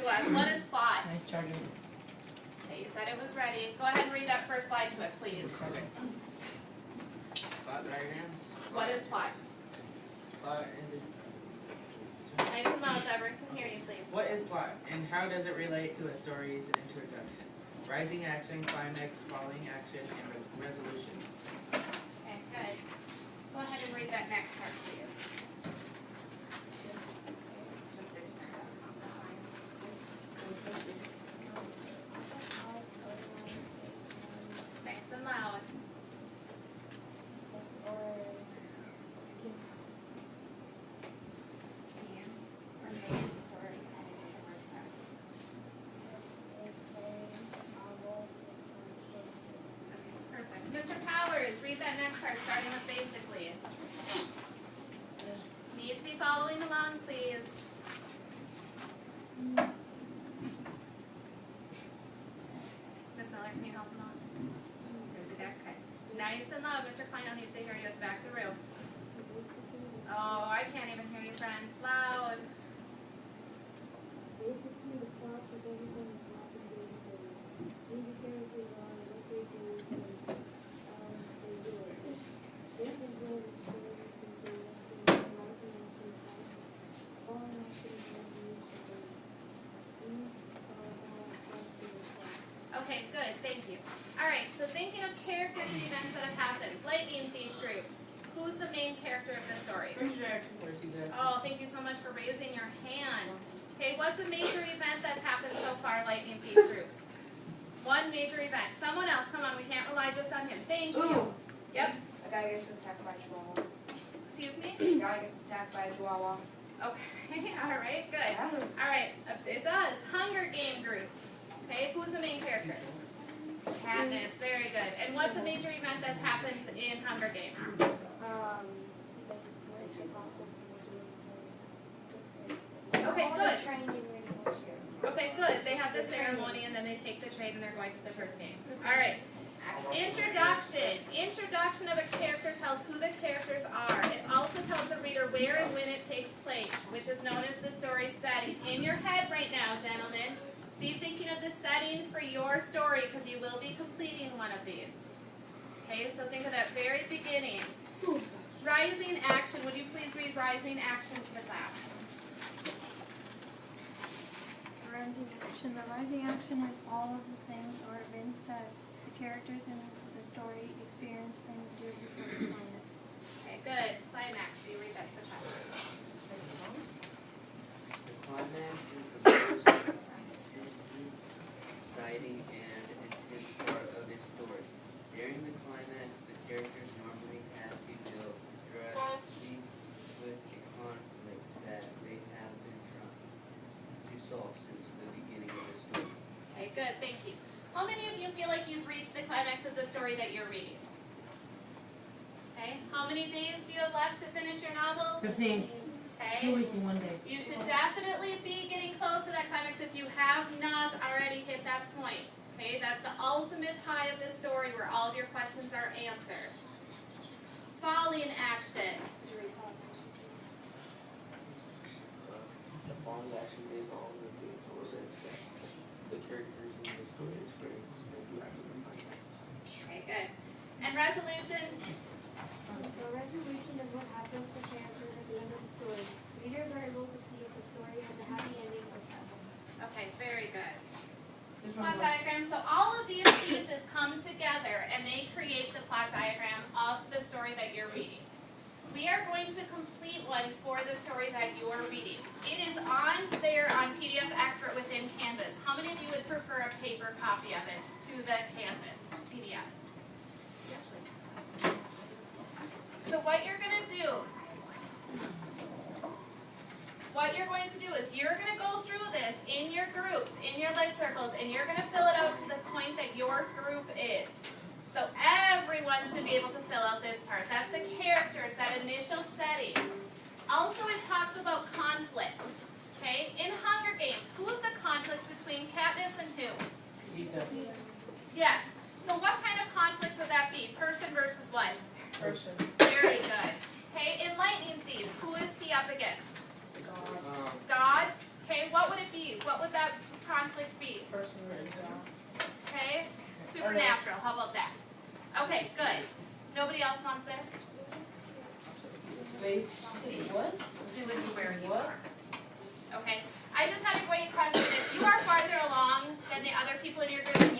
to us. What is plot? Nice charger. Okay, you said it was ready. Go ahead and read that first slide to us, please. Plot diagrams. What is plot? Plot Nice and loud so everyone can hear you, please. What is plot, and how does it relate to a story's introduction? Rising action, climax, falling action, and resolution. Okay, good. Go ahead and read that next part, please. Just dictionary.com, that lines. Nice and loud. Scheme. Or main story, editing, and WordPress. Okay, perfect. Mr. Powers, read that next part, starting with basically. Need to be following along, please. Miss Miller, can you help him out? There's the deck. Okay. Nice and loud. Mr. Klein needs to hear you at the back of the room. Oh, I can't even hear you, friends. Loud. Basically, the plot is everything that happens in the story. Who the characters are, what they do, and how they do it. This is where the story since they went to the rising action class, falling action and resolution. These are all parts of the plot. Okay, good. Thank you. All right, so thinking of characters and events that have happened. Lightning thief groups. Who's the main character of the story? Percy Jackson. Percy Jackson. Oh, thank you so much for raising your hand. Okay, what's a major event that's happened so far, Lightning thief groups? One major event. Someone else, come on, we can't rely just on him. Thank you. Ooh. Yep. A guy gets attacked by a chihuahua. Excuse me? A guy gets attacked by a chihuahua. Okay, all right, good. All right, it does. Hunger Game groups. Okay, who's the main character? Katniss, very good. And what's a major event that's happened in Hunger Games? Okay, good. Okay, good. They have the ceremony and then they take the train and they're going to the first game. All right. Introduction. Introduction of a character tells who the characters are. It also tells the reader where and when it takes place, which is known as the story setting. In your head right now, gentlemen, be thinking of the setting for your story because you will be completing one of these. Okay, so think of that very beginning. Rising action. Would you please read rising action to the class? Rising action. The rising action is all of the things or events that the characters in the story experience and do before the climax. Okay, good. Climax. Do you read that to the class? The climax is the most consistent, exciting, and intense part of a story. During the climax, the characters normally have to deal directly with a conflict that they have been trying to solve since the beginning of the story. Okay, good. Thank you. How many of you feel like you've reached the climax of the story that you're reading? Okay. How many days do you have left to finish your novels? 15. 2 Okay. weeks and 1 day. You should definitely be getting close to that climax if you have not already hit that point. Okay, that's the ultimate high of this story where all of your questions are answered. Falling action. The falling action is all the things or sense that the characters in the story experience that you actually find out. Okay, good. And resolution. The resolution is what happens to characters at the end of the story. Readers are able to see if the story has a happy ending or sad. Okay, very good. Plot diagram. So all of these pieces come together and they create the plot diagram of the story that you're reading. We are going to complete one for the story that you are reading. It is on there on PDF Expert within Canvas. How many of you would prefer a paper copy of it to the Canvas PDF? So what you're going to do is you're going to go through this in your groups, in your light circles, and you're going to fill it out to the point that your group is. So everyone should be able to fill out this part. That's the characters, that initial setting. Also, it talks about conflict. Okay? In Hunger Games, who is the conflict between Katniss and who? Peeta. Yes. So what kind of conflict would that be? Person versus what? Person. Very good. Okay, in Lightning Thief, who is he up against? God. God. Okay, what would it be? What would that conflict be? Personal reason. Okay, supernatural. How about that? Okay, good. Nobody else wants this? Wait, what? Do it to where you are.